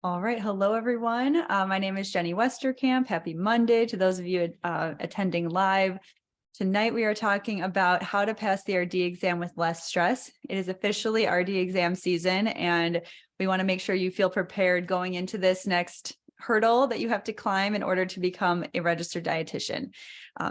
All right. Hello, everyone. My name is Jenny Westerkamp. Happy Monday to those of you attending live. Tonight, we are talking about how to pass the RD exam with less stress. It is officially RD exam season, and we want to make sure you feel prepared going into this next hurdle that you have to climb in order to become a registered dietitian.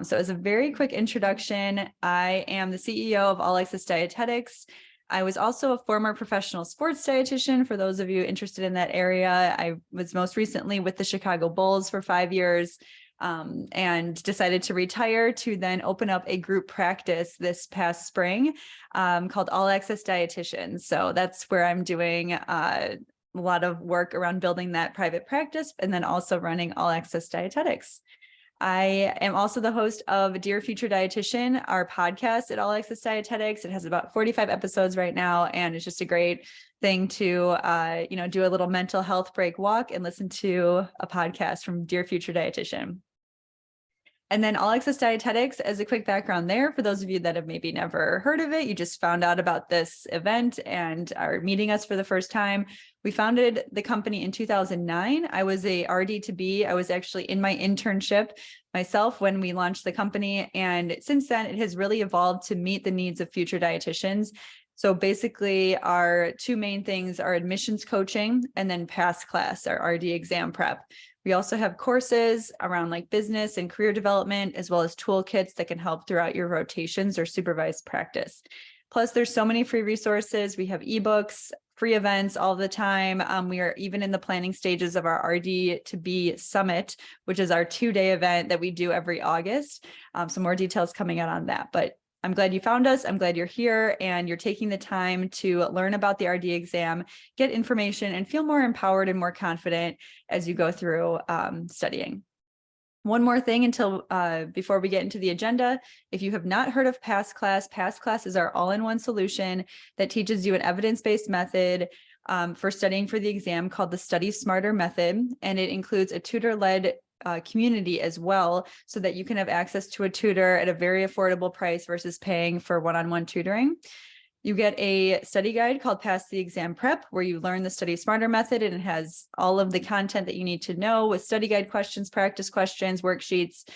So as a very quick introduction, I am the CEO of All Access Dietetics. I was also a former professional sports dietitian. For those of you interested in that area, I was most recently with the Chicago Bulls for 5 years and decided to retire to then open up a group practice this past spring called All Access Dietitians. So that's where I'm doing a lot of work around building that private practice and then also running All Access Dietetics. I am also the host of Dear Future Dietitian, our podcast at All Access Dietetics. It has about 45 episodes right now, and it's just a great thing to, do a little mental health break walk and listen to a podcast from Dear Future Dietitian. And then All Access Dietetics, as a quick background there, for those of you that have maybe never heard of it, you just found out about this event and are meeting us for the first time. We founded the company in 2009. I was a RD2B. I was actually in my internship myself when we launched the company. And since then, it has really evolved to meet the needs of future dietitians. So basically, our two main things are admissions coaching and then pass class, our RD exam prep. We also have courses around like business and career development, as well as toolkits that can help throughout your rotations or supervised practice. Plus, there's so many free resources. We have ebooks, free events all the time. We are even in the planning stages of our RD2B Summit, which is our 2-day event that we do every August. Some more details coming out on that. But I'm glad you found us. I'm glad you're here and you're taking the time to learn about the RD exam, get information, and feel more empowered and more confident as you go through studying. One more thing before we get into the agenda, if you have not heard of Pass Class is our all-in-one solution that teaches you an evidence-based method for studying for the exam called the Study Smarter Method, and it includes a tutor-led community as well, so that you can have access to a tutor at a very affordable price versus paying for one-on-one tutoring. You get a study guide called Pass the Exam Prep, where you learn the Study Smarter method, and it has all of the content that you need to know with study guide questions, practice questions, worksheets.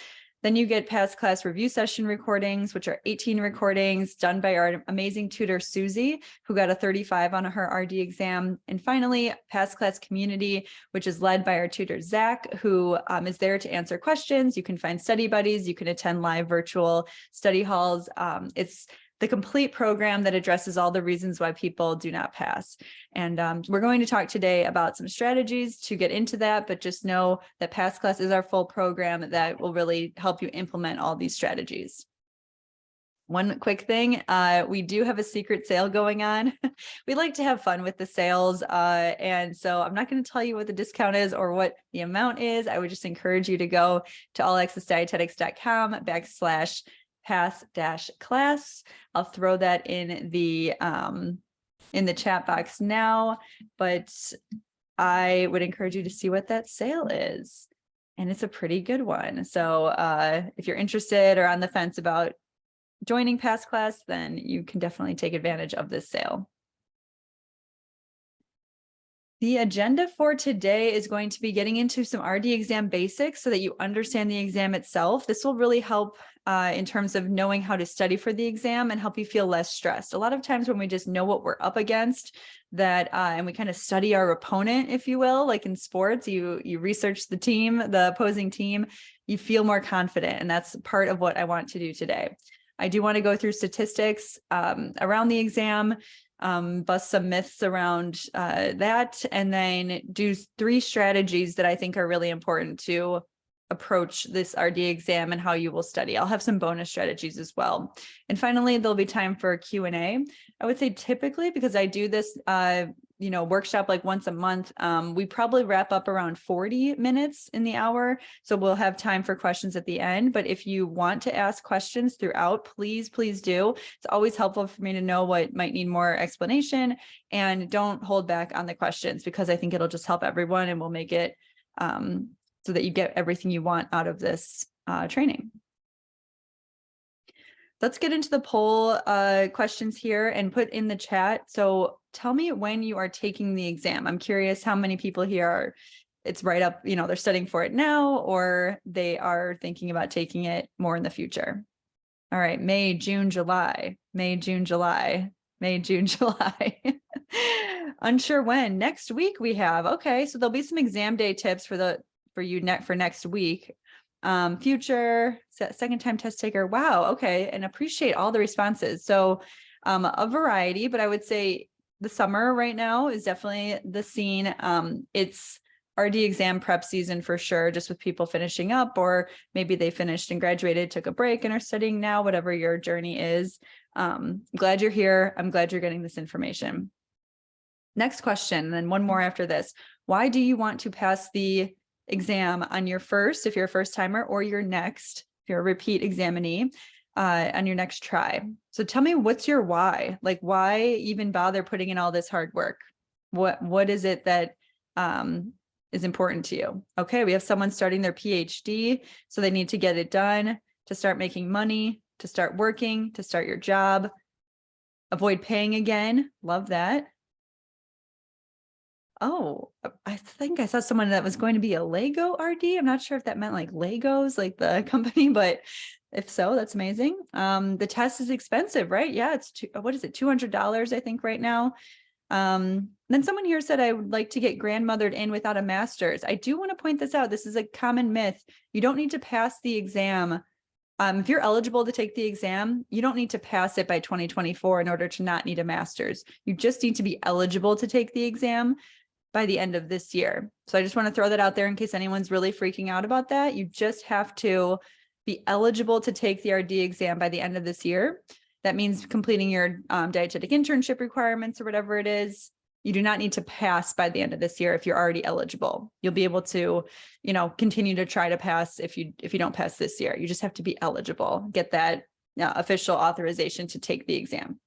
Then you get Pass Class review session recordings, which are 18 recordings done by our amazing tutor, Susie, who got a 35 on her RD exam. And finally, Pass Class community, which is led by our tutor, Zach, who is there to answer questions. You can find study buddies. You can attend live virtual study halls. It's the complete program that addresses all the reasons why people do not pass. And we're going to talk today about some strategies to get into that, but just know that Pass Class is our full program that will really help you implement all these strategies. One quick thing, we do have a secret sale going on. We like to have fun with the sales. And so I'm not going to tell you what the discount is or what the amount is. I would just encourage you to go to allaccessdietetics.com/pass-class. I'll throw that in the chat box now, but I would encourage you to see what that sale is. And it's a pretty good one. So if you're interested or on the fence about joining Pass Class, then you can definitely take advantage of this sale. The agenda for today is going to be getting into some RD exam basics so that you understand the exam itself. This will really help in terms of knowing how to study for the exam and help you feel less stressed. A lot of times when we just know what we're up against, and we kind of study our opponent, if you will, like in sports, you research the opposing team, you feel more confident. And that's part of what I want to do today. I do want to go through statistics around the exam, bust some myths around that, and then do 3 strategies that I think are really important to approach this RD exam and how you will study. I'll have some bonus strategies as well. And finally, there'll be time for a Q&A. I would say typically, because I do this workshop like once a month, we probably wrap up around 40 minutes in the hour. So we'll have time for questions at the end. But if you want to ask questions throughout, please do. It's always helpful for me to know what might need more explanation, and don't hold back on the questions, because I think it'll just help everyone and we'll make it so that you get everything you want out of this training. Let's get into the poll questions here and put in the chat. So tell me when you are taking the exam. I'm curious how many people here are, it's right up, they're studying for it now, or they are thinking about taking it more in the future. All right, May, June, July, May, June, July, May, June, July. Unsure when. Next week we have. Okay, so there'll be some exam day tips for you for next week. Future, second time test taker. Wow. Okay. And appreciate all the responses. So a variety, but I would say the summer right now is definitely the scene. It's RD exam prep season for sure, just with people finishing up, or maybe they finished and graduated, took a break and are studying now, whatever your journey is. Glad you're here. I'm glad you're getting this information. Next question, and then one more after this. Why do you want to pass the exam on your first, if you're a first timer, or your next, if you're a repeat examinee, on your next try? So tell me, what's your why? Like, why even bother putting in all this hard work? What is it that is important to you? Okay, we have someone starting their PhD, so they need to get it done, to start making money, to start working, to start your job, avoid paying again. Love that. Oh, I think I saw someone that was going to be a Lego RD. I'm not sure if that meant like Legos, like the company, but if so, that's amazing. The test is expensive, right? Yeah, it's what is it? $200, I think, right now. Then someone here said, I would like to get grandmothered in without a master's. I do want to point this out. This is a common myth. You don't need to pass the exam. If you're eligible to take the exam, you don't need to pass it by 2024 in order to not need a master's. You just need to be eligible to take the exam by the end of this year. So I just want to throw that out there in case anyone's really freaking out about that. You just have to be eligible to take the RD exam by the end of this year. That means completing your dietetic internship requirements or whatever it is. You do not need to pass by the end of this year if you're already eligible. You'll be able to, continue to try to pass if you don't pass this year. You just have to be eligible, get that official authorization to take the exam.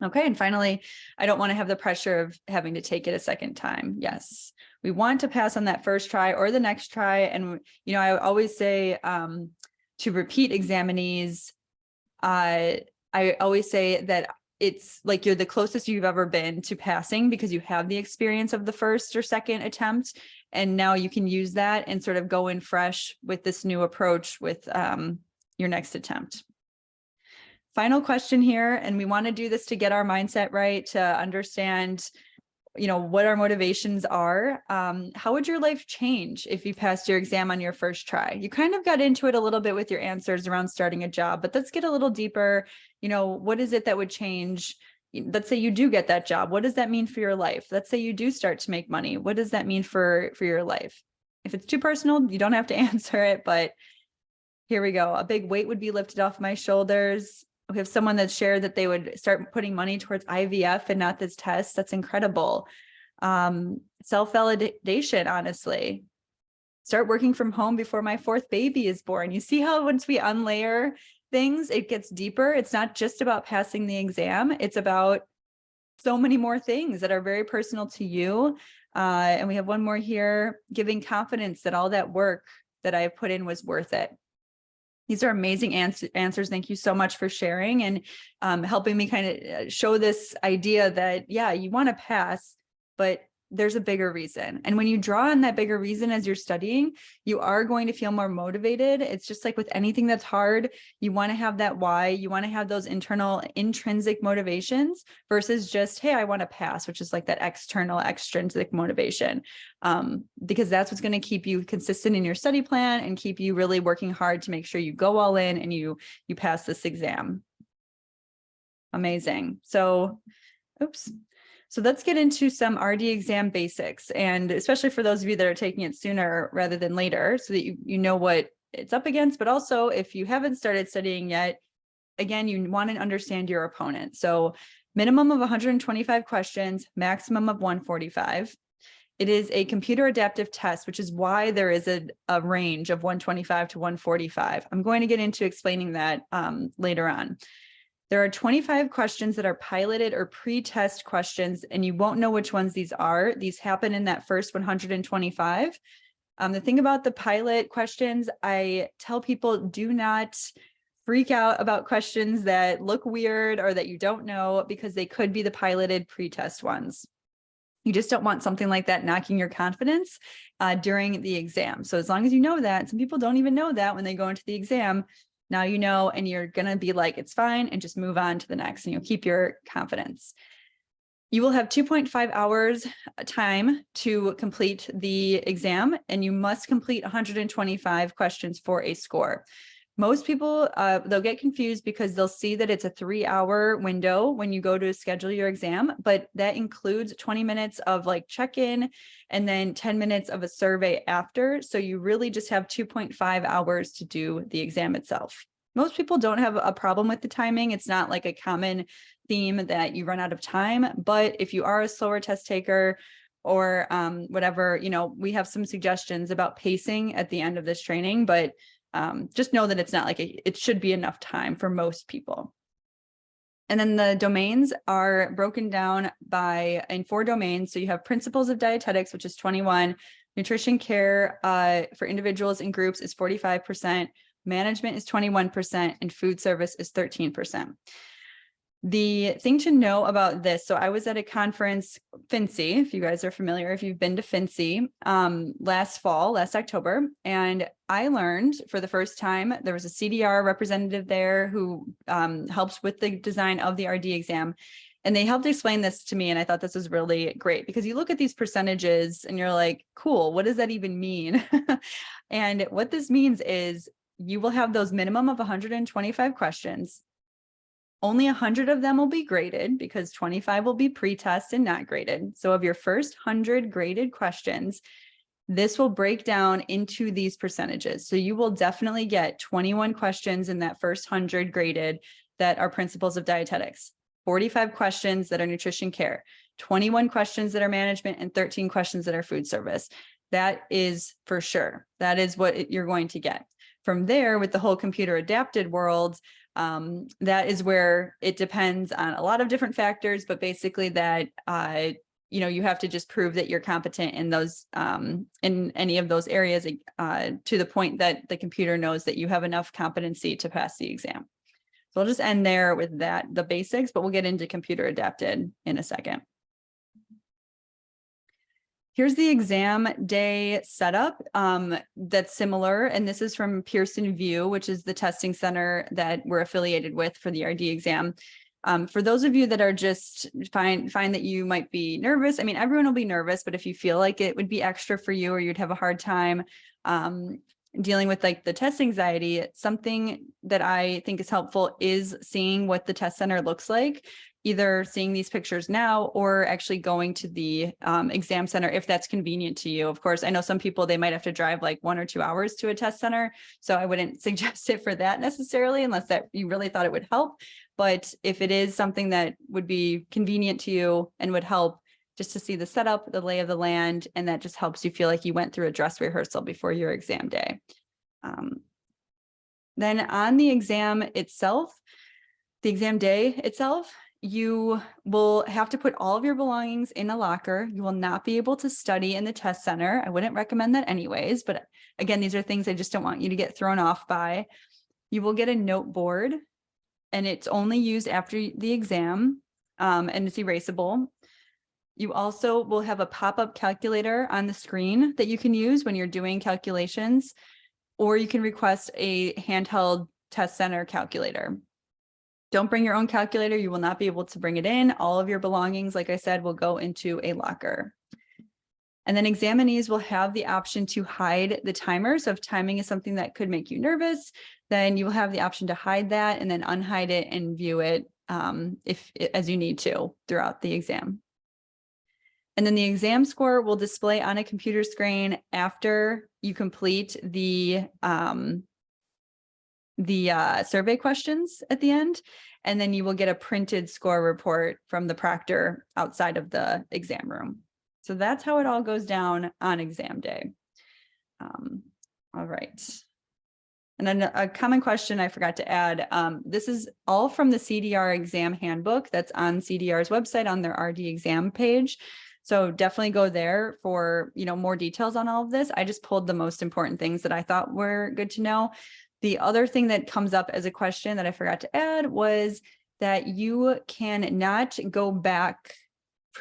Okay, and finally, I don't want to have the pressure of having to take it a second time. Yes, we want to pass on that first try or the next try. And, I always say to repeat examinees, I always say that it's like you're the closest you've ever been to passing because you have the experience of the first or second attempt. And now you can use that and sort of go in fresh with this new approach with your next attempt. Final question here, and we want to do this to get our mindset right, to understand, what our motivations are. How would your life change if you passed your exam on your first try? You kind of got into it a little bit with your answers around starting a job, but let's get a little deeper. What is it that would change? Let's say you do get that job. What does that mean for your life? Let's say you do start to make money. What does that mean for your life? If it's too personal, you don't have to answer it, but here we go. A big weight would be lifted off my shoulders. We have someone that shared that they would start putting money towards IVF and not this test. That's incredible. Self-validation, honestly. Start working from home before my fourth baby is born. You see how once we unlayer things, it gets deeper. It's not just about passing the exam. It's about so many more things that are very personal to you. And we have one more here, giving confidence that all that work that I put in was worth it. These are amazing answers. Thank you so much for sharing and helping me kind of show this idea that, yeah, you want to pass, but there's a bigger reason. And when you draw on that bigger reason as you're studying, you are going to feel more motivated. It's just like with anything that's hard, you want to have that why, you want to have those internal intrinsic motivations versus just, hey, I want to pass, which is like that external extrinsic motivation. Because that's what's going to keep you consistent in your study plan and keep you really working hard to make sure you go all in and you pass this exam. Amazing. So, oops. So let's get into some RD exam basics, and especially for those of you that are taking it sooner rather than later, so that you know what it's up against, but also if you haven't started studying yet, again, you want to understand your opponent. So minimum of 125 questions, maximum of 145. It is a computer adaptive test, which is why there is a range of 125 to 145. I'm going to get into explaining that later on. There are 25 questions that are piloted or pre-test questions, and you won't know which ones these are. These happen in that first 125. The thing about the pilot questions, I tell people do not freak out about questions that look weird or that you don't know, because they could be the piloted pre-test ones. You just don't want something like that knocking your confidence during the exam. So as long as you know that, some people don't even know that when they go into the exam. Now you know, and you're going to be like, it's fine, and just move on to the next, and you'll keep your confidence. You will have 2.5 hours time to complete the exam, and you must complete 125 questions for a score. Most people, they'll get confused because they'll see that it's a 3-hour window when you go to schedule your exam, but that includes 20 minutes of like check-in and then 10 minutes of a survey after. So you really just have 2.5 hours to do the exam itself. Most people don't have a problem with the timing. It's not like a common theme that you run out of time, but if you are a slower test taker or whatever, you know, we have some suggestions about pacing at the end of this training, but just know that it's not like it should be enough time for most people. And then the domains are broken down in 4 domains. So you have principles of dietetics, which is 21, nutrition care for individuals and groups is 45%, management is 21%, and food service is 13%. The thing to know about this, so I was at a conference, FNCE, if you guys are familiar, if you've been to FNCE, last October, and I learned for the first time, there was a CDR representative there who helps with the design of the RD exam. And they helped explain this to me. And I thought this was really great because you look at these percentages and you're like, cool, what does that even mean? And what this means is you will have those minimum of 125 questions. Only 100 of them will be graded because 25 will be pre-test and not graded. So of your first 100 graded questions, this will break down into these percentages. So you will definitely get 21 questions in that first 100 graded that are principles of dietetics, 45 questions that are nutrition care, 21 questions that are management, and 13 questions that are food service. That is for sure. That is what you're going to get. From there, with the whole computer adapted world, that is where it depends on a lot of different factors, but basically that, you know, you have to just prove that you're competent in those, in any of those areas, to the point that the computer knows that you have enough competency to pass the exam. So I'll just end there with that, the basics, but we'll get into computer adapted in a second. Here's the exam day setup that's similar, and this is from Pearson VUE, which is the testing center that we're affiliated with for the RD exam. For those of you that are just find that you might be nervous, I mean, everyone will be nervous, but if you feel like it would be extra for you or you'd have a hard time dealing with like the test anxiety, something that I think is helpful is seeing what the test center looks like, either seeing these pictures now or actually going to the exam center if that's convenient to you. Of course, I know some people, they might have to drive like 1 or 2 hours to a test center. So I wouldn't suggest it for that necessarily, unless that you really thought it would help. But if it is something that would be convenient to you and would help, just to see the setup, the lay of the land, and that just helps you feel like you went through a dress rehearsal before your exam day. Then on the exam itself, the exam day itself, you will have to put all of your belongings in a locker. You will not be able to study in the test center. I wouldn't recommend that anyways, but again, these are things I just don't want you to get thrown off by. You will get a note board, and it's only used after the exam, and it's erasable. You also will have a pop-up calculator on the screen that you can use when you're doing calculations, or you can request a handheld test center calculator. Don't bring your own calculator. You will not be able to bring it in. All of your belongings, like I said, will go into a locker. And then examinees will have the option to hide the timer. So if timing is something that could make you nervous, then you will have the option to hide that and then unhide it and view it as you need to throughout the exam. And then the exam score will display on a computer screen after you complete the survey questions at the end, and then you will get a printed score report from the proctor outside of the exam room. So that's how it all goes down on exam day. All right. And then a common question I forgot to add, this is all from the CDR exam handbook that's on CDR's website on their RD exam page. So definitely go there for, more details on all of this. I just pulled the most important things that I thought were good to know. The other thing that comes up as a question that I forgot to add was that you can not go back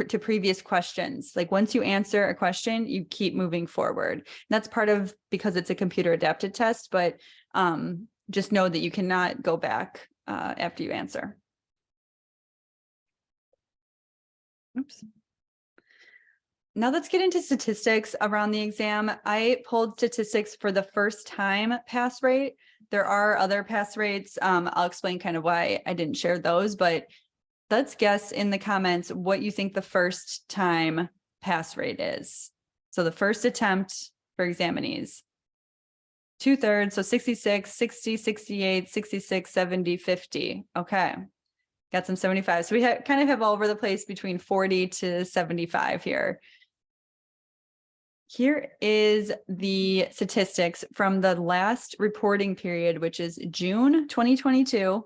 to previous questions. Like once you answer a question, you keep moving forward. And that's part of because it's a computer adapted test, but just know that you cannot go back after you answer. Oops. Now let's get into statistics around the exam. I pulled statistics for the first time pass rate. There are other pass rates. I'll explain kind of why I didn't share those, but let's guess in the comments what you think the first time pass rate is. So the first attempt for examinees. 2/3, so 66, 60, 68, 66, 70, 50. Okay. Got some 75. So we kind of have all over the place between 40 to 75 here. Here is the statistics from the last reporting period, which is June 2022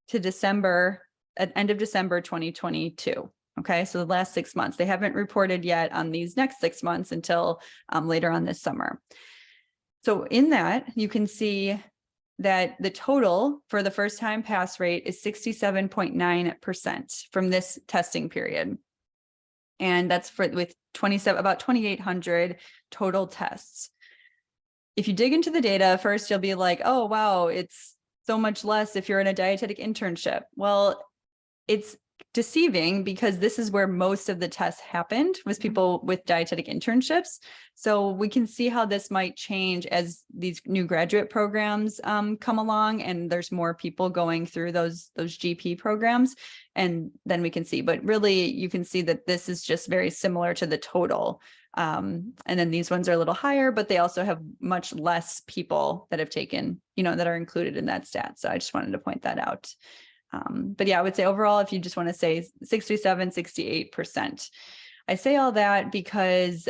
to December, at end of December 2022. Okay, so the last 6 months. They haven't reported yet on these next 6 months until later on this summer. So in that, you can see that the total for the first time pass rate is 67.9% from this testing period. And that's with about 2,800 total tests. If you dig into the data, first you'll be like, oh, wow, it's so much less if you're in a dietetic internship. Well, it's deceiving because this is where most of the tests happened, was people with dietetic internships. So we can see how this might change as these new graduate programs come along and there's more people going through those GP programs, and then we can see. But really, you can see that this is just very similar to the total. And then these ones are a little higher, but they also have much less people that have taken, that are included in that stat. So I just wanted to point that out. But yeah, I would say overall, if you just want to say 67, 68%, I say all that because,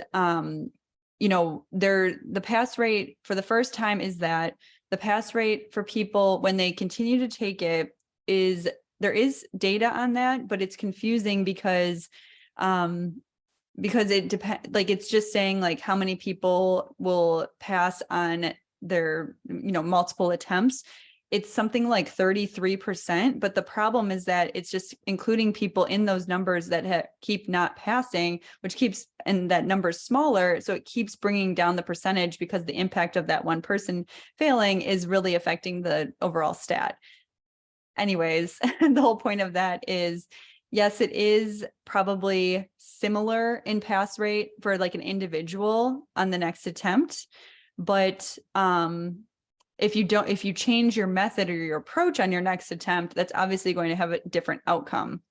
the pass rate for the first time is that the pass rate for people when they continue to take it is, there is data on that, but it's confusing because it depends, like it's just saying like how many people will pass on their, multiple attempts. It's something like 33%, but the problem is that it's just including people in those numbers that keep not passing, and that number's smaller. So it keeps bringing down the percentage because the impact of that one person failing is really affecting the overall stat. Anyways, the whole point of that is, yes, it is probably similar in pass rate for like an individual on the next attempt, but if you change your method or your approach on your next attempt, that's obviously going to have a different outcome.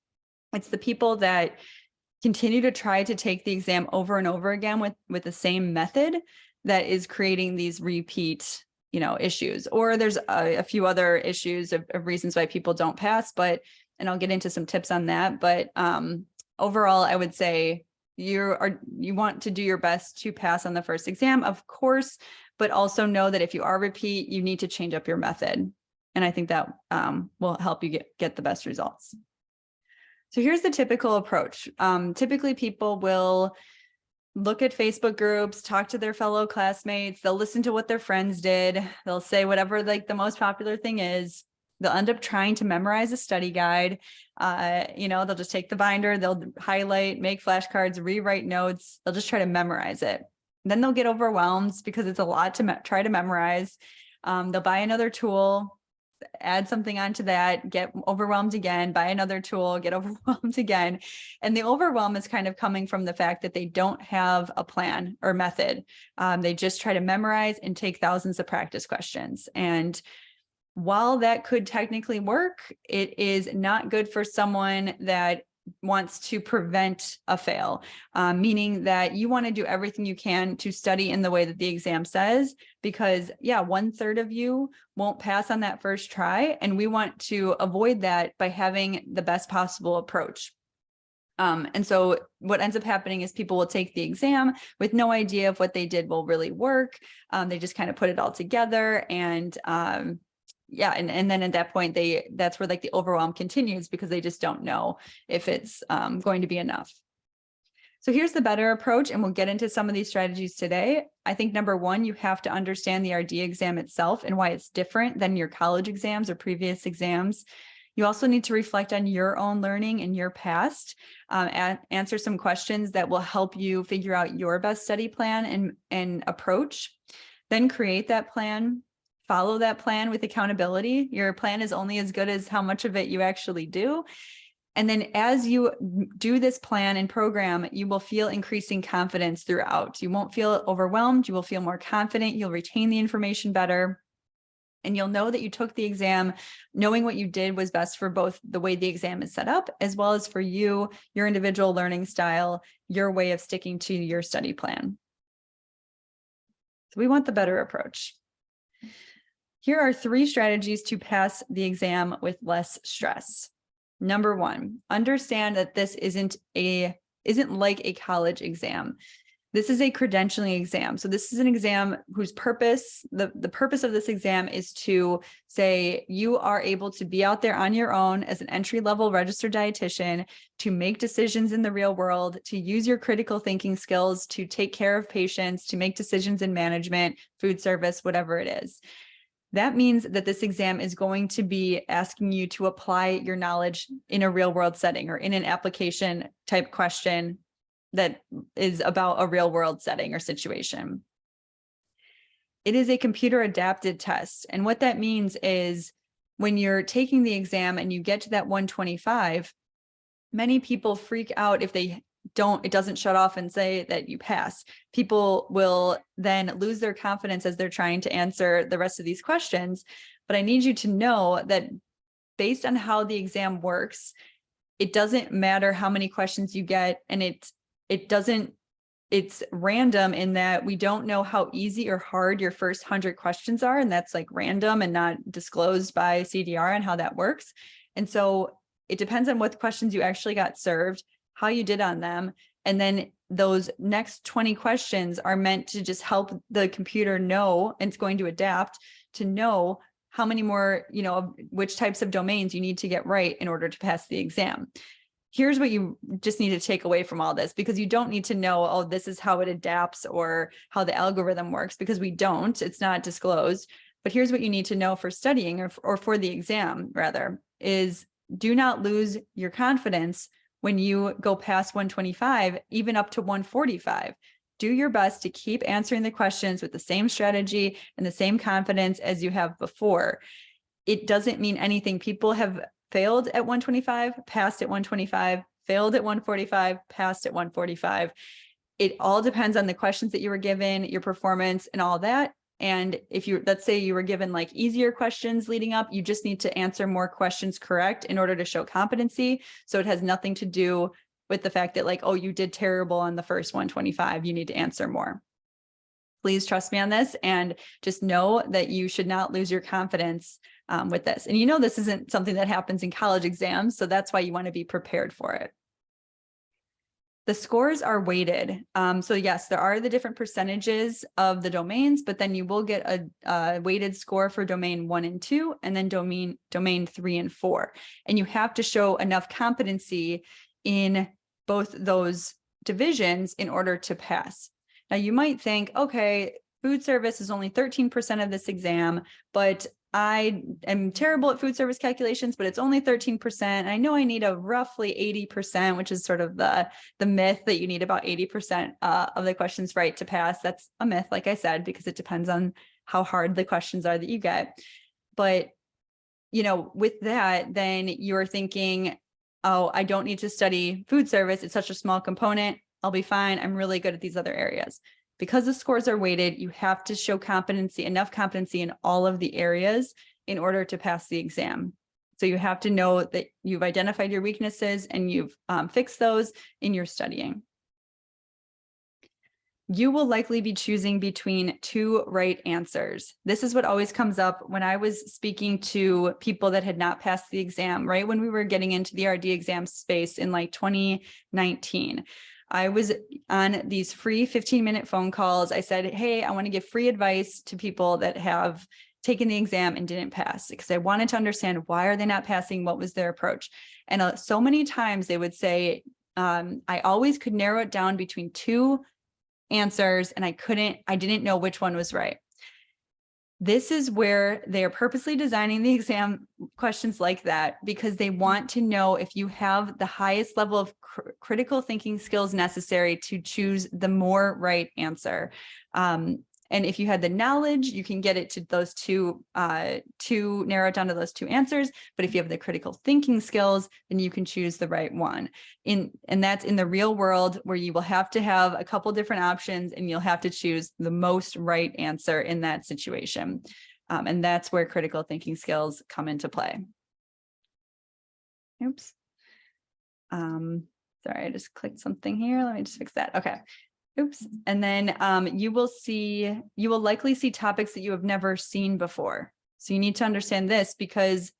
It's the people that continue to try to take the exam over and over again with the same method that is creating these repeat, issues. Or there's a few other issues of reasons why people don't pass, and I'll get into some tips on that. But overall, I would say you want to do your best to pass on the first exam, of course, but also know that if you are repeat, you need to change up your method. And I think that will help you get the best results. So here's the typical approach. Typically people will look at Facebook groups, talk to their fellow classmates, they'll listen to what their friends did. They'll say whatever like the most popular thing is. They'll end up trying to memorize a study guide. They'll just take the binder, they'll highlight, make flashcards, rewrite notes. They'll just try to memorize it. Then they'll get overwhelmed because it's a lot to try to memorize. They'll buy another tool, add something onto that, get overwhelmed again, buy another tool, get overwhelmed again. And the overwhelm is kind of coming from the fact that they don't have a plan or method. They just try to memorize and take thousands of practice questions. And while that could technically work, it is not good for someone that wants to prevent a fail, meaning that you want to do everything you can to study in the way that the exam says, because 1/3 of you won't pass on that first try. And we want to avoid that by having the best possible approach. And so what ends up happening is people will take the exam with no idea if what they did will really work. They just kind of put it all together and and then at that point, that's where like the overwhelm continues because they just don't know if it's going to be enough. So here's the better approach, and we'll get into some of these strategies today. I think number one, you have to understand the RD exam itself and why it's different than your college exams or previous exams. You also need to reflect on your own learning in your past, answer some questions that will help you figure out your best study plan and approach. Then create that plan, follow that plan with accountability. Your plan is only as good as how much of it you actually do. And then as you do this plan and program, you will feel increasing confidence throughout. You won't feel overwhelmed. You will feel more confident. You'll retain the information better. And you'll know that you took the exam knowing what you did was best for both the way the exam is set up, as well as for you, your individual learning style, your way of sticking to your study plan. So we want the better approach. Here are 3 strategies to pass the exam with less stress. Number one, understand that this isn't like a college exam. This is a credentialing exam. So this is an exam whose purpose, the purpose of this exam is to say you are able to be out there on your own as an entry-level registered dietitian, to make decisions in the real world, to use your critical thinking skills, to take care of patients, to make decisions in management, food service, whatever it is. That means that this exam is going to be asking you to apply your knowledge in a real world setting or in an application type question that is about a real world setting or situation. It is a computer adapted test. And what that means is when you're taking the exam and you get to that 125, many people freak out if it doesn't shut off and say that you pass. People will then lose their confidence as they're trying to answer the rest of these questions. But I need you to know that based on how the exam works, it doesn't matter how many questions you get, and it's random in that we don't know how easy or hard your first 100 questions are. And that's like random and not disclosed by CDR and how that works. And so it depends on what questions you actually got served, how you did on them. And then those next 20 questions are meant to just help the computer know, and it's going to adapt to know how many more, which types of domains you need to get right in order to pass the exam. Here's what you just need to take away from all this, because you don't need to know, oh, this is how it adapts or how the algorithm works, because we don't, it's not disclosed. But here's what you need to know for studying or for the exam rather, is do not lose your confidence when you go past 125, even up to 145. Do your best to keep answering the questions with the same strategy and the same confidence as you have before. It doesn't mean anything. People have failed at 125, passed at 125, failed at 145, passed at 145. It all depends on the questions that you were given, your performance and all that. And if let's say you were given like easier questions leading up, you just need to answer more questions correct in order to show competency. So it has nothing to do with the fact that like, oh, you did terrible on the first 125, you need to answer more. Please trust me on this, and just know that you should not lose your confidence with this. And this isn't something that happens in college exams, so that's why you want to be prepared for it. The scores are weighted. So yes, there are the different percentages of the domains, but then you will get a weighted score for domain 1 and 2, and then domain 3 and 4. And you have to show enough competency in both those divisions in order to pass. Now you might think, okay, food service is only 13% of this exam, but I am terrible at food service calculations, but it's only 13%. I know I need a roughly 80%, which is sort of the myth that you need about 80% of the questions right to pass. That's a myth, like I said, because it depends on how hard the questions are that you get. But, with that, then you're thinking, oh, I don't need to study food service. It's such a small component. I'll be fine. I'm really good at these other areas. Because the scores are weighted, you have to show enough competency in all of the areas in order to pass the exam. So you have to know that you've identified your weaknesses and you've fixed those in your studying. You will likely be choosing between 2 right answers. This is what always comes up when I was speaking to people that had not passed the exam, right? When we were getting into the RD exam space in like 2019. I was on these free 15-minute phone calls. I said, hey, I want to give free advice to people that have taken the exam and didn't pass, because I wanted to understand, why are they not passing? What was their approach? And so many times they would say, I always could narrow it down between two answers, and I didn't know which one was right. This is where they are purposely designing the exam questions like that, because they want to know if you have the highest level of critical thinking skills necessary to choose the more right answer. And if you had the knowledge, you can get it to those two, narrow it down to those two answers. But if you have the critical thinking skills, then you can choose the right one. And that's in the real world, where you will have to have a couple different options and you'll have to choose the most right answer in that situation. And that's where critical thinking skills come into play. Oops. Sorry, I just clicked something here. Let me just fix that. Okay. Oops. And then you will likely see topics that you have never seen before. So you need to understand this, because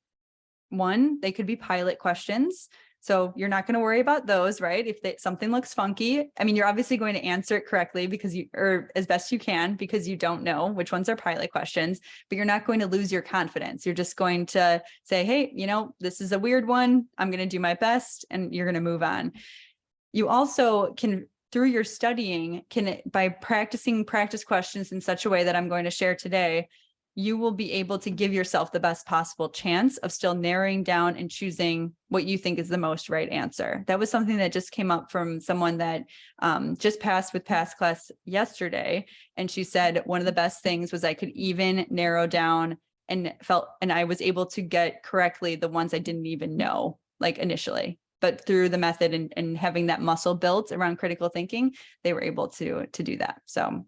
one, they could be pilot questions. So you're not going to worry about those, right? If something looks funky, I mean, you're obviously going to answer it correctly or as best you can, because you don't know which ones are pilot questions, but you're not going to lose your confidence. You're just going to say, hey, this is a weird one. I'm going to do my best, and you're going to move on. You also can, through your studying, by practicing practice questions in such a way that I'm going to share today, you will be able to give yourself the best possible chance of still narrowing down and choosing what you think is the most right answer. That was something that just came up from someone that just passed with past class yesterday. And she said one of the best things was I could even narrow down and I was able to get correctly the ones I didn't even know, like initially. But through the method and having that muscle built around critical thinking, they were able to do that. So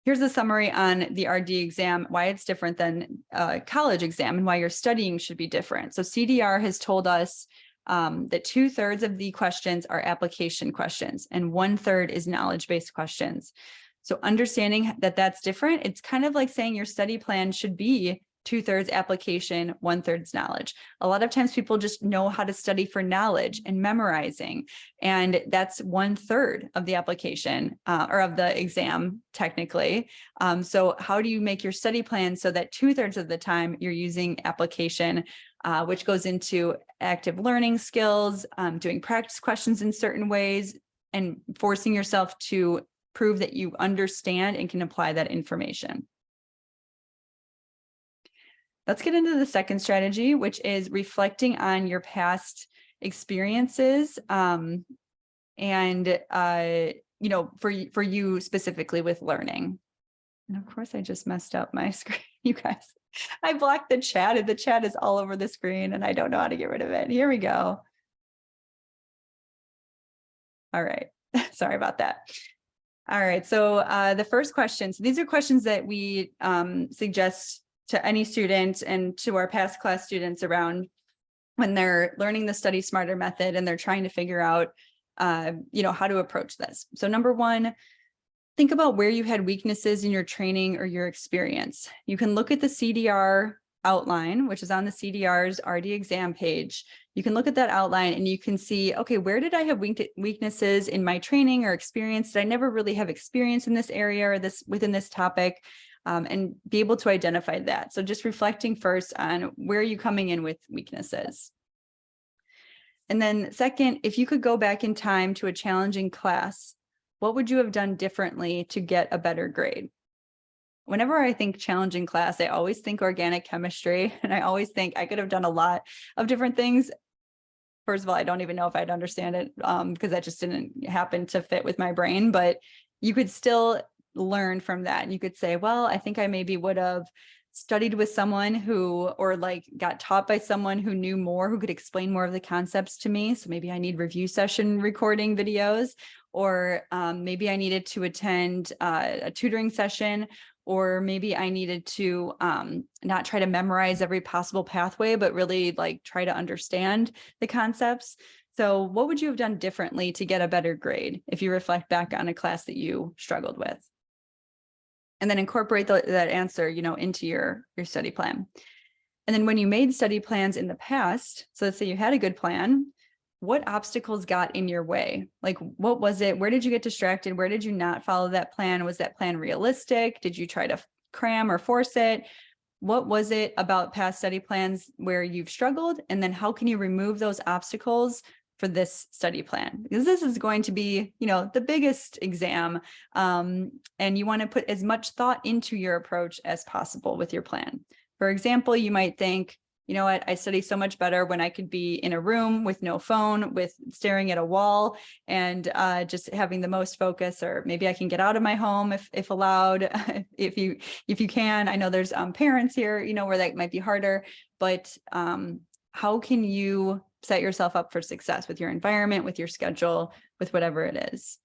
here's a summary on the RD exam, why it's different than a college exam and why your studying should be different. So CDR has told us that 2/3 of the questions are application questions and 1/3 is knowledge-based questions. So understanding that that's different, it's kind of like saying your study plan should be 2/3 application, 1/3 knowledge. A lot of times people just know how to study for knowledge and memorizing, and that's 1/3 of the application or of the exam technically. So how do you make your study plan so that 2/3 of the time you're using application, which goes into active learning skills, doing practice questions in certain ways, and forcing yourself to prove that you understand and can apply that information. Let's get into the second strategy, which is reflecting on your past experiences. For you specifically with learning. And of course, I just messed up my screen, you guys. I blocked the chat, and the chat is all over the screen, and I don't know how to get rid of it. Here we go. All right. Sorry about that. All right. So the first question. So these are questions that we suggest to any student and to our past class students around when they're learning the Study Smarter method and they're trying to figure out, how to approach this. So number one, think about where you had weaknesses in your training or your experience. You can look at the CDR outline, which is on the CDR's RD exam page. You can look at that outline and you can see, okay, where did I have weaknesses in my training or experience? Did I never really have experience in this area or within this topic? And be able to identify that. So just reflecting first on where are you coming in with weaknesses. And then second, if you could go back in time to a challenging class, what would you have done differently to get a better grade? Whenever I think challenging class, I always think organic chemistry, and I always think I could have done a lot of different things. First of all, I don't even know if I'd understand it because that just didn't happen to fit with my brain, but you could still learn from that. And you could say, well, I think I maybe would have studied with someone or got taught by someone who knew more, who could explain more of the concepts to me. So maybe I need review session recording videos, or maybe I needed to attend a tutoring session, or maybe I needed to not try to memorize every possible pathway, but really try to understand the concepts. So what would you have done differently to get a better grade if you reflect back on a class that you struggled with? And then incorporate that answer, into your study plan. And then when you made study plans in the past, so let's say you had a good plan, what obstacles got in your way? What was it? Where did you get distracted? Where did you not follow that plan? Was that plan realistic? Did you try to cram or force it? What was it about past study plans where you've struggled? And then how can you remove those obstacles for this study plan, because this is going to be, the biggest exam. And you want to put as much thought into your approach as possible with your plan. For example, you might think, you know what, I study so much better when I could be in a room with no phone, with staring at a wall, and just having the most focus. Or maybe I can get out of my home if allowed, if you can. I know there's parents here, where that might be harder, but how can you set yourself up for success with your environment, with your schedule, with whatever it is?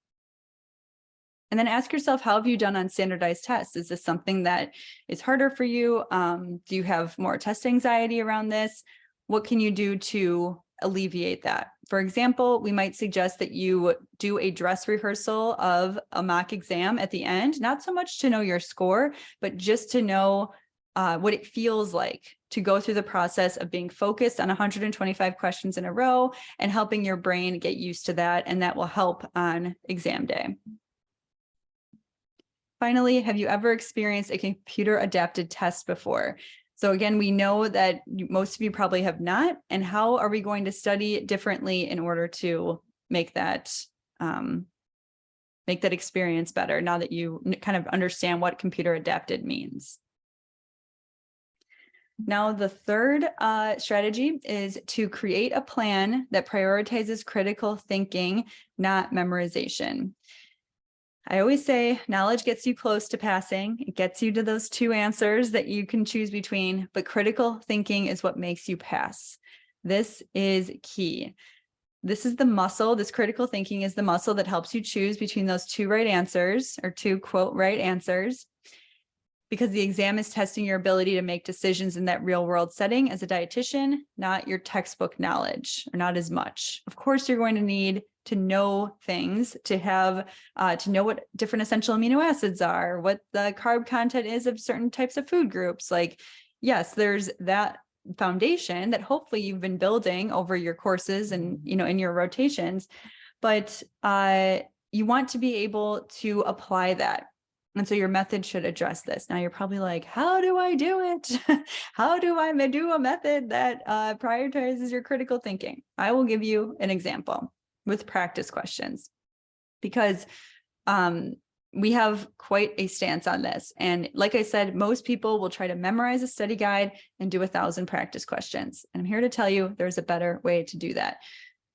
And then ask yourself, how have you done on standardized tests? Is this something that is harder for you? Do you have more test anxiety around this? What can you do to alleviate that? For example, we might suggest that you do a dress rehearsal of a mock exam at the end, not so much to know your score, but just to know what it feels like to go through the process of being focused on 125 questions in a row and helping your brain get used to that. And that will help on exam day. Finally, have you ever experienced a computer adapted test before? So again, we know that most of you probably have not. And how are we going to study differently in order to make that experience better now that you kind of understand what computer adapted means? Now, the third strategy is to create a plan that prioritizes critical thinking, not memorization. I always say knowledge gets you close to passing. It gets you to those two answers that you can choose between, but critical thinking is what makes you pass. This is key. This is the muscle. This critical thinking is the muscle that helps you choose between those two right answers, or two quote right answers, because the exam is testing your ability to make decisions in that real world setting as a dietitian, not your textbook knowledge, or not as much. Of course, you're going to need to know things, to have, to know what different essential amino acids are, what the carb content is of certain types of food groups. Like, yes, there's that foundation that hopefully you've been building over your courses and, in your rotations, but you want to be able to apply that. And so your method should address this. Now you're probably like, how do I do it? How do I do a method that prioritizes your critical thinking? I will give you an example with practice questions, because we have quite a stance on this. And like I said, most people will try to memorize a study guide and do 1,000 practice questions. And I'm here to tell you there's a better way to do that.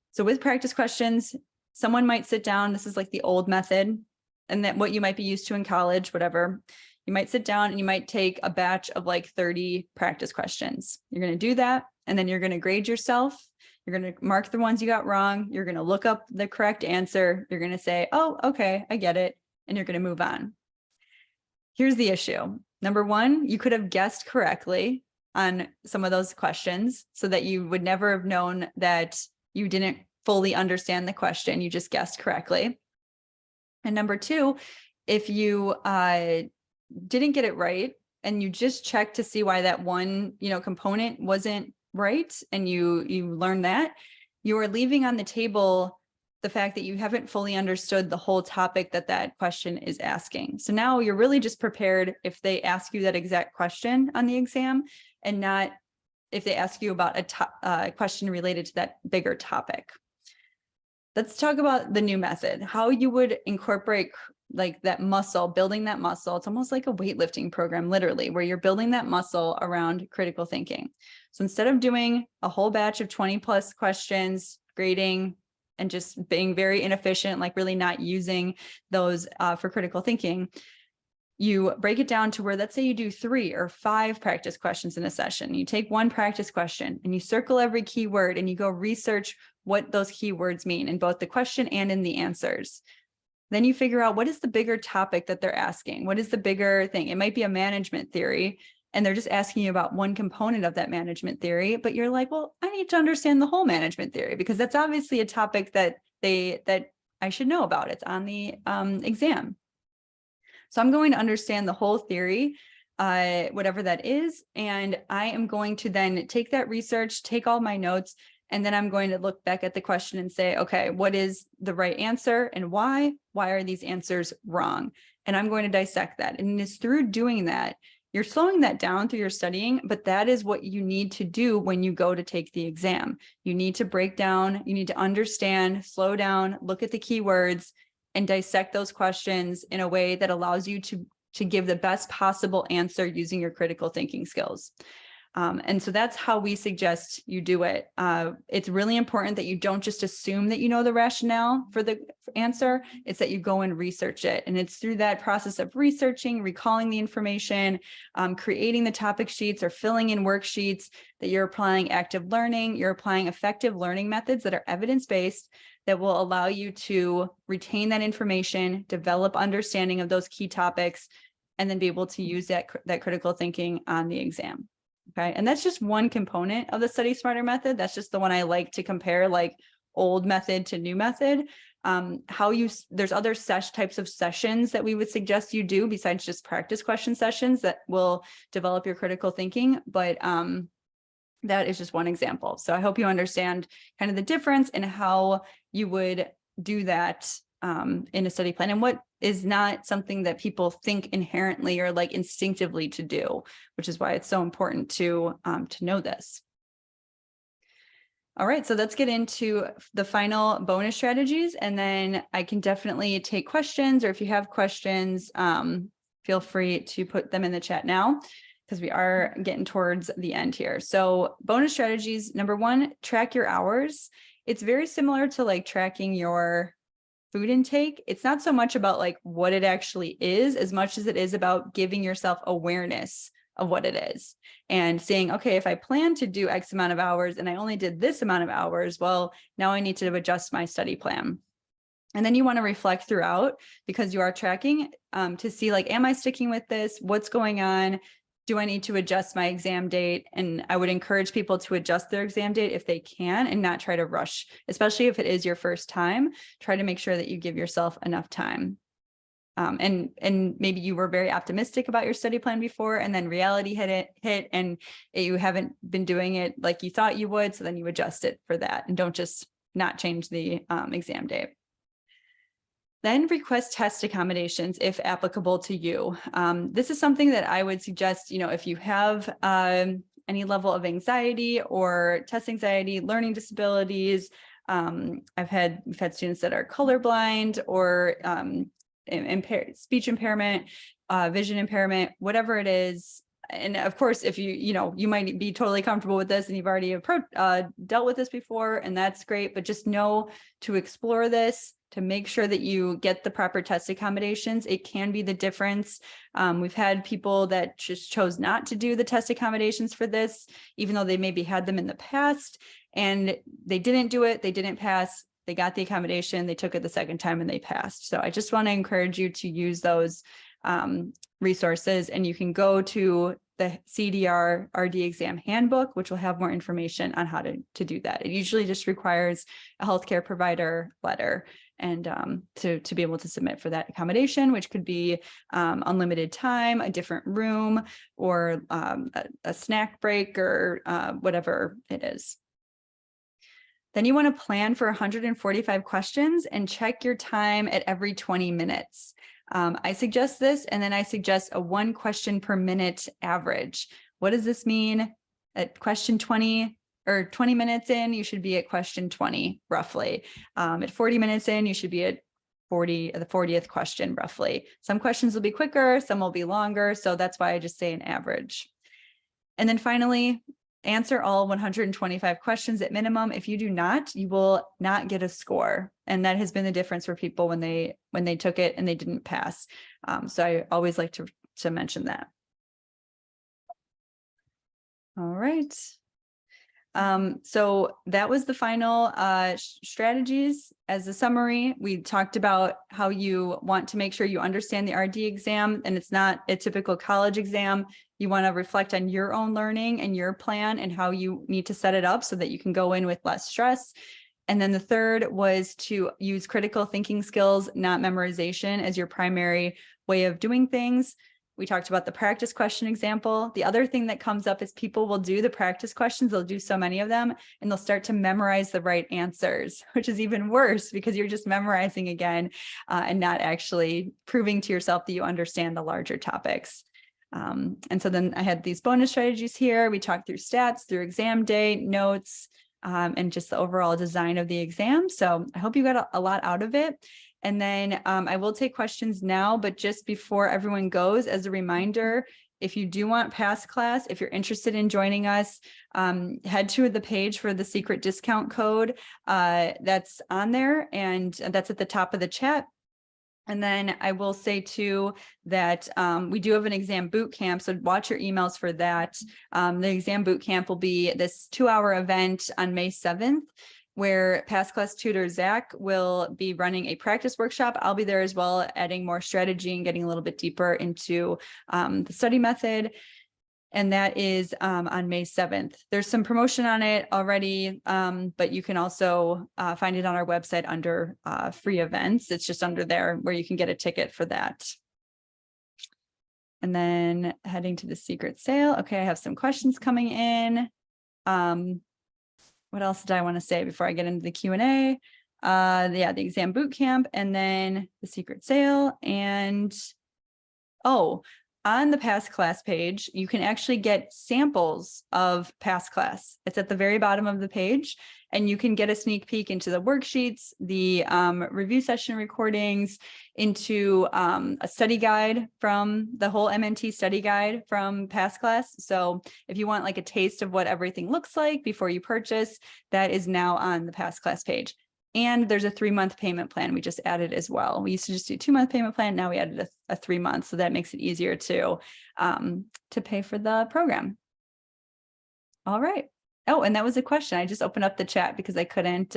So with practice questions, someone might sit down, this is like the old method, and that what you might be used to in college, whatever. You might sit down and you might take a batch of like 30 practice questions. You're going to do that, and then you're going to grade yourself. You're going to mark the ones you got wrong. You're going to look up the correct answer. You're going to say, oh, okay, I get it. And you're going to move on. Here's the issue. Number one, you could have guessed correctly on some of those questions so that you would never have known that you didn't fully understand the question. You just guessed correctly. And number two, if you didn't get it right and you just checked to see why that one, component wasn't right, and you learn that, you are leaving on the table the fact that you haven't fully understood the whole topic that question is asking. So now you're really just prepared if they ask you that exact question on the exam, and not if they ask you about a question related to that bigger topic. Let's talk about the new method, how you would incorporate like that muscle, building that muscle. It's almost like a weightlifting program, literally, where you're building that muscle around critical thinking. So instead of doing a whole batch of 20 plus questions, grading, and just being very inefficient, like really not using those for critical thinking, you break it down to where, let's say you do 3 or 5 practice questions in a session. You take one practice question and you circle every keyword and you go research what those keywords mean in both the question and in the answers. Then you figure out what is the bigger topic that they're asking. What is the bigger thing? It might be a management theory, and they're just asking you about one component of that management theory, but you're like, well, I need to understand the whole management theory, because that's obviously a topic that I should know about. It's on the exam. So I'm going to understand the whole theory, whatever that is, and I am going to then take that research, take all my notes, and then I'm going to look back at the question and say, okay, what is the right answer and why? Why are these answers wrong? And I'm going to dissect that. And it's through doing that, You're slowing that down through your studying, but that is what you need to do when you go to take the exam. You need to break down, you need to understand, slow down, look at the keywords, and dissect those questions in a way that allows you to give the best possible answer using your critical thinking skills. And so that's how we suggest you do it. It's really important that you don't just assume that you know the rationale for the answer. It's that you go and research it. And it's through that process of researching, recalling the information, creating the topic sheets or filling in worksheets that you're applying active learning, you're applying effective learning methods that are evidence-based that will allow you to retain that information, develop understanding of those key topics, and then be able to use that critical thinking on the exam. Okay, and that's just one component of the Study Smarter method. That's just the one I like to compare, like old method to new method. There's other types of sessions that we would suggest you do besides just practice question sessions that will develop your critical thinking, but that is just one example. So I hope you understand kind of the difference in how you would do that in a study plan, and what is not something that people think inherently or like instinctively to do, which is why it's so important to know this. All right, so let's get into the final bonus strategies, and then I can definitely take questions, or if you have questions, feel free to put them in the chat now, because we are getting towards the end here. So bonus strategies, number one, track your hours. It's very similar to like tracking your food intake. It's not so much about like what it actually is as much as it is about giving yourself awareness of what it is and saying, okay, if I plan to do X amount of hours and I only did this amount of hours, well, now I need to adjust my study plan. And then you want to reflect throughout, because you are tracking to see like, am I sticking with this? What's going on? Do I need to adjust my exam date? And I would encourage people to adjust their exam date if they can and not try to rush, especially if it is your first time. Try to make sure that you give yourself enough time. And maybe you were very optimistic about your study plan before, and then reality hit and you haven't been doing it like you thought you would. So then you adjust it for that, and don't just not change the exam date. Then request test accommodations if applicable to you. This is something that I would suggest, if you have any level of anxiety or test anxiety, learning disabilities. We've had students that are colorblind or speech impairment, vision impairment, whatever it is. And of course, if you might be totally comfortable with this and you've already dealt with this before, and that's great, but just know to explore this, to make sure that you get the proper test accommodations. It can be the difference. We've had people that just chose not to do the test accommodations for this, even though they maybe had them in the past, and they didn't do it, they didn't pass, they got the accommodation, they took it the second time and they passed. So I just want to encourage you to use those resources, and you can go to the CDR RD exam handbook, which will have more information on how to do that. It usually just requires a healthcare provider letter and to be able to submit for that accommodation, which could be unlimited time, a different room, or a snack break, or whatever it is. Then you want to plan for 145 questions and check your time at every 20 minutes. I suggest this, and then I suggest a 1 question per minute average. What does this mean? At question 20 or 20 minutes in, you should be at question 20 roughly. At 40 minutes in, you should be at the 40th question roughly. Some questions will be quicker, some will be longer. So that's why I just say an average. And then finally, answer all 125 questions at minimum. If you do not, you will not get a score. And that has been the difference for people when they took it and they didn't pass. So I always like to mention that. All right. So that was the final strategies. As a summary, we talked about how you want to make sure you understand the RD exam, and it's not a typical college exam. You want to reflect on your own learning and your plan and how you need to set it up so that you can go in with less stress. And then the third was to use critical thinking skills, not memorization, as your primary way of doing things. We talked about the practice question example. The other thing that comes up is people will do the practice questions. They'll do so many of them, and they'll start to memorize the right answers, which is even worse because you're just memorizing again and not actually proving to yourself that you understand the larger topics. And so then I had these bonus strategies here. We talked through stats, through exam day, notes, and just the overall design of the exam. So I hope you got a lot out of it. And then I will take questions now, but just before everyone goes, as a reminder, if you do want past class, if you're interested in joining us, head to the page for the secret discount code that's on there, and that's at the top of the chat. And then I will say too that we do have an exam boot camp, so watch your emails for that. The exam boot camp will be this 2-hour event on May 7th, where past class tutor Zach will be running a practice workshop. I'll be there as well, adding more strategy and getting a little bit deeper into the study method. And that is on May 7th. There's some promotion on it already, but you can also find it on our website under free events. It's just under there where you can get a ticket for that. And then heading to the secret sale. Okay, I have some questions coming in. What else did I want to say before I get into the Q&A? Yeah, the exam boot camp, and then the secret sale. And on the past class page, you can actually get samples of past class. It's at the very bottom of the page, and you can get a sneak peek into the worksheets, the review session recordings, into a study guide from the whole MNT study guide from past class. So if you want like a taste of what everything looks like before you purchase, that is now on the past class page. And there's a 3-month payment plan we just added as well. We used to just do 2-month payment plan. Now we added a 3-month, so that makes it easier to pay for the program. All right. Oh, and that was a question. I just opened up the chat because I couldn't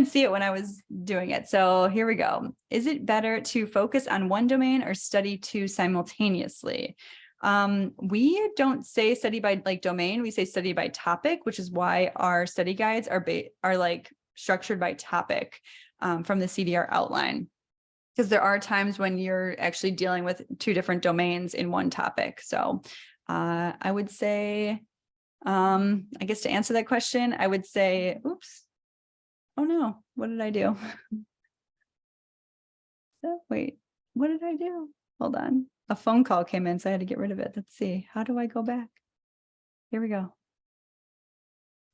see it when I was doing it. So here we go. Is it better to focus on one domain or study 2 simultaneously? We don't say study by like domain. We say study by topic, which is why our study guides are like structured by topic from the CDR outline, because there are times when you're actually dealing with 2 different domains in one topic. So I would say, I guess to answer that question, I would say, oops, oh no, what did I do? So, wait, what did I do? Hold on. A phone call came in, so I had to get rid of it. Let's see. How do I go back? Here we go.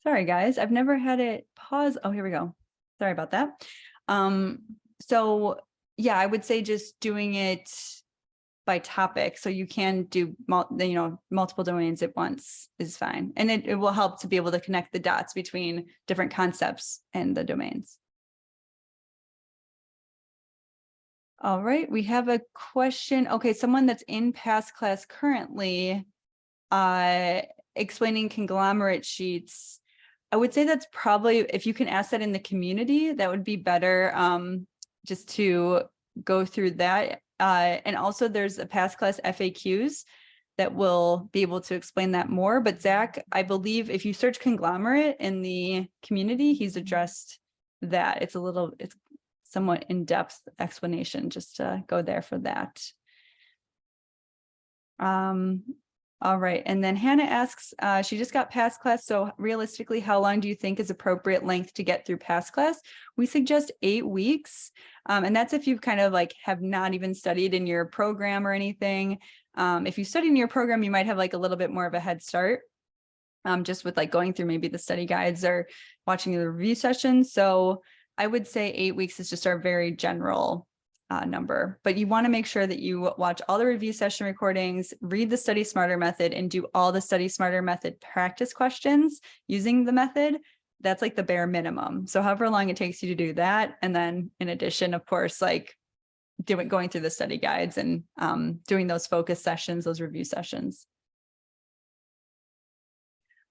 Sorry, guys. I've never had it pause. Oh, here we go. Sorry about that. So yeah, I would say just doing it by topic. So you can do, multiple domains at once is fine. And it will help to be able to connect the dots between different concepts and the domains. All right, we have a question. Okay, someone that's in past class currently explaining conglomerate sheets. I would say that's probably, if you can ask that in the community, that would be better, just to go through that. And also there's a past class FAQs that will be able to explain that more. But Zach, I believe if you search conglomerate in the community, he's addressed that. It's somewhat in-depth explanation, just to go there for that. All right, and then Hannah asks, she just got past class, so realistically, how long do you think is appropriate length to get through past class? We suggest 8 weeks, and that's if you've kind of like have not even studied in your program or anything. If you study in your program, you might have like a little bit more of a head start, just with like going through maybe the study guides or watching the review sessions. So I would say 8 weeks is just our very general number, but you want to make sure that you watch all the review session recordings, read the Study Smarter method, and do all the Study Smarter method practice questions using the method. That's like the bare minimum. So however long it takes you to do that. And then in addition, of course, like going through the study guides and doing those focus sessions, those review sessions.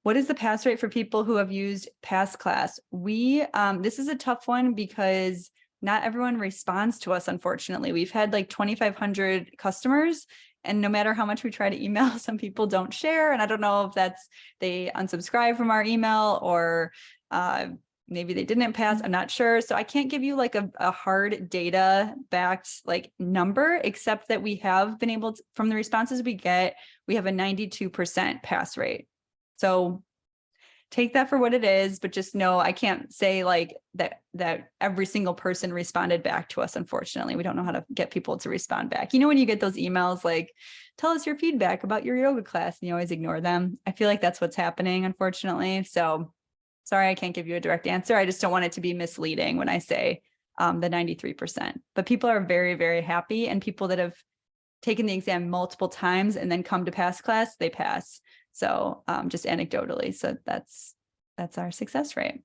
What is the pass rate for people who have used past class? This is a tough one because not everyone responds to us, unfortunately. We've had like 2,500 customers, and no matter how much we try to email, some people don't share. And I don't know if they unsubscribe from our email or maybe they didn't pass. I'm not sure. So I can't give you like a hard data backed like number, except that we have been able to, from the responses we get, we have a 92% pass rate. So take that for what it is, but just know I can't say like that every single person responded back to us. Unfortunately, we don't know how to get people to respond back. You know, when you get those emails like, tell us your feedback about your yoga class, and you always ignore them. I feel like that's what's happening, unfortunately. So sorry, I can't give you a direct answer. I just don't want it to be misleading when I say the 93%. But people are very, very happy, and people that have taken the exam multiple times and then come to pass class, they pass. So just anecdotally, so that's our success rate.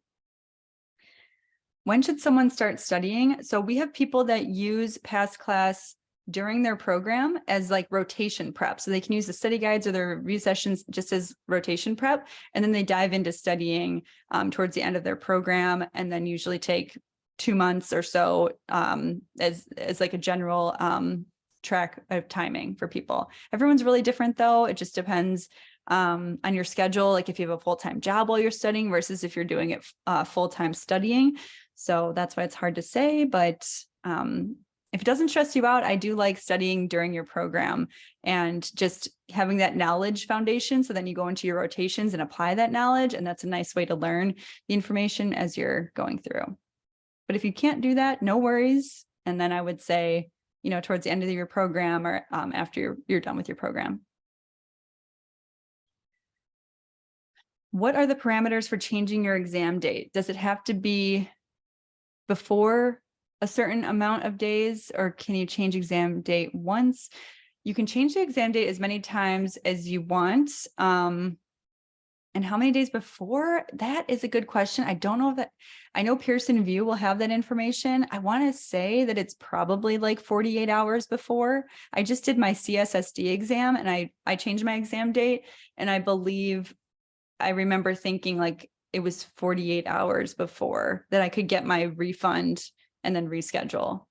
When should someone start studying? So we have people that use past class during their program as like rotation prep. So they can use the study guides or their review sessions just as rotation prep. And then they dive into studying towards the end of their program, and then usually take 2 months or so as like a general track of timing for people. Everyone's really different though. It just depends on your schedule. Like if you have a full-time job while you're studying versus if you're doing it full-time studying. So that's why it's hard to say, but if it doesn't stress you out, I do like studying during your program and just having that knowledge foundation. So then you go into your rotations and apply that knowledge. And that's a nice way to learn the information as you're going through. But if you can't do that, no worries. And then I would say, you know, towards the end of your program or after you're done with your program. What are the parameters for changing your exam date? Does it have to be before a certain amount of days, or can you change exam date once? You can change the exam date as many times as you want. And how many days before? That is a good question. I don't know that. I know Pearson VUE will have that information. I want to say that it's probably like 48 hours before. I just did my CSSD exam and I changed my exam date. And I believe I remember thinking like it was 48 hours before that I could get my refund and then reschedule.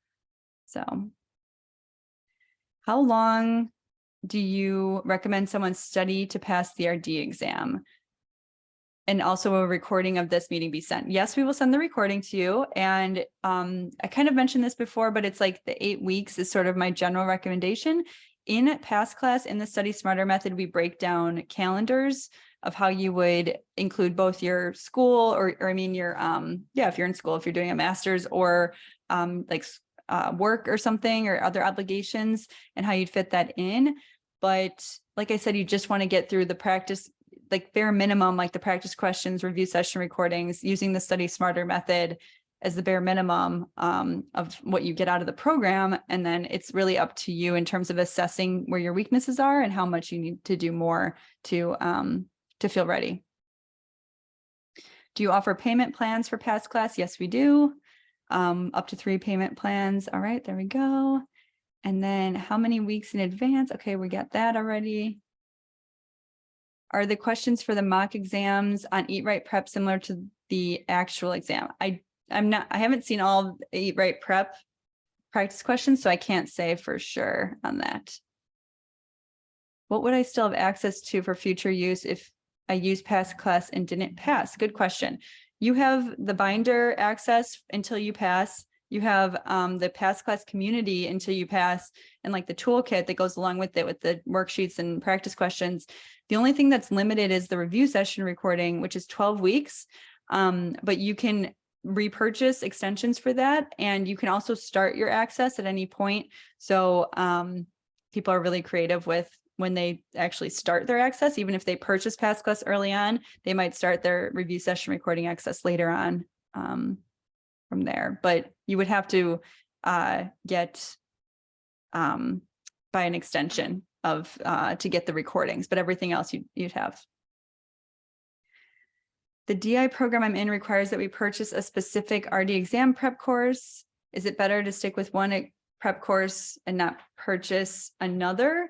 So how long do you recommend someone study to pass the RD exam? And also a recording of this meeting be sent. Yes, we will send the recording to you. And I kind of mentioned this before, but it's like the 8 weeks is sort of my general recommendation. In past class, in the Study Smarter method, we break down calendars of how you would include both your school or I mean your, if you're in school, if you're doing a master's or work or something or other obligations and how you'd fit that in. But like I said, you just want to get through the practice, like bare minimum, like the practice questions, review session recordings, using the Study Smarter method as the bare minimum of what you get out of the program. And then it's really up to you in terms of assessing where your weaknesses are and how much you need to do more to feel ready. Do you offer payment plans for past class? Yes, we do. Up to 3 payment plans. All right, there we go. And then how many weeks in advance? Okay, we got that already. Are the questions for the mock exams on Eat Right Prep similar to the actual exam? I haven't seen all Eat Right Prep practice questions, so I can't say for sure on that. What would I still have access to for future use if I used past class and didn't pass? Good question. You have the binder access until you pass. You have the past class community until you pass, and like the toolkit that goes along with it with the worksheets and practice questions. The only thing that's limited is the review session recording, which is 12 weeks. But you can repurchase extensions for that. And you can also start your access at any point. So people are really creative with when they actually start their access. Even if they purchase past class early on, they might start their review session recording access later on from there. But you would have to get buy an extension of to get the recordings, but everything else you'd have. The DI program I'm in requires that we purchase a specific RD exam prep course. Is it better to stick with one prep course and not purchase another?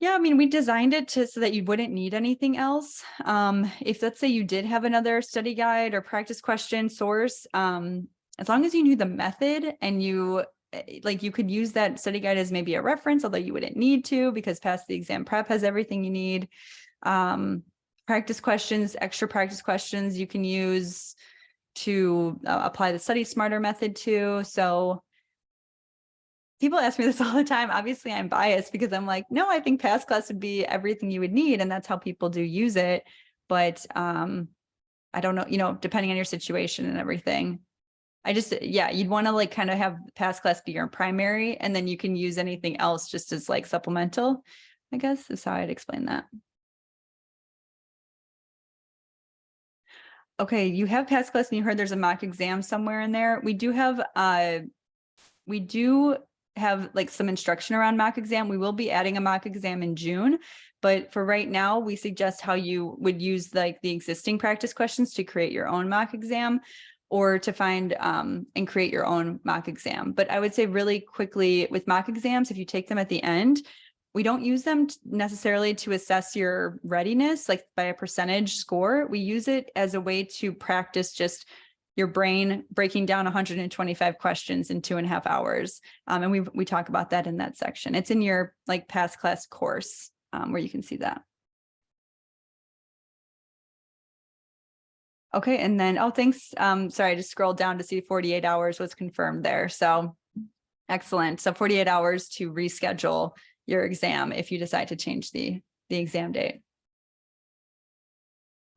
Yeah, I mean, we designed it so that you wouldn't need anything else. If let's say you did have another study guide or practice question source, as long as you knew the method and you could use that study guide as maybe a reference, although you wouldn't need to because Pass the Exam Prep has everything you need. Practice questions, extra practice questions you can use to apply the Study Smarter method to. So people ask me this all the time. Obviously, I'm biased because I'm like, no, I think past class would be everything you would need. And that's how people do use it. but I don't know, depending on your situation and everything. You'd want to like kind of have past class be your primary, and then you can use anything else just as like supplemental, I guess is how I'd explain that. Okay, you have past class and you heard there's a mock exam somewhere in there. We do have like some instruction around mock exam. We will be adding a mock exam in June, but for right now, we suggest how you would use like the existing practice questions to create your own mock exam, or to find and create your own mock exam. But I would say really quickly with mock exams, if you take them at the end, we don't use them necessarily to assess your readiness, like by a percentage score. We use it as a way to practice just your brain breaking down 125 questions in 2.5 hours. And we talk about that in that section. It's in your like past class course where you can see that. Okay, and then, oh, thanks. Sorry, I just scrolled down to see 48 hours was confirmed there. So excellent. So 48 hours to reschedule your exam if you decide to change the exam date.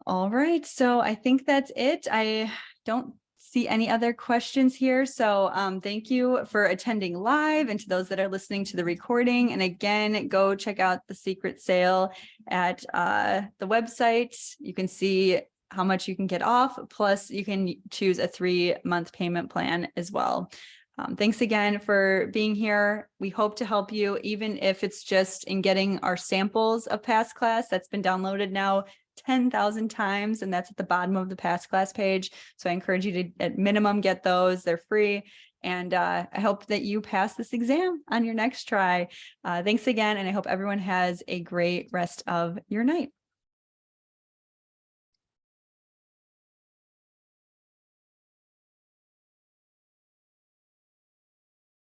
All right, so I think that's it. I don't see any other questions here. So thank you for attending live, and to those that are listening to the recording. And again, go check out the secret sale at the website. You can see how much you can get off, plus you can choose a 3-month payment plan as well. Thanks again for being here. We hope to help you, even if it's just in getting our samples of past class that's been downloaded now 10,000 times, and that's at the bottom of the past class page. So I encourage you to at minimum get those. They're free. And I hope that you pass this exam on your next try. Thanks again. And I hope everyone has a great rest of your night.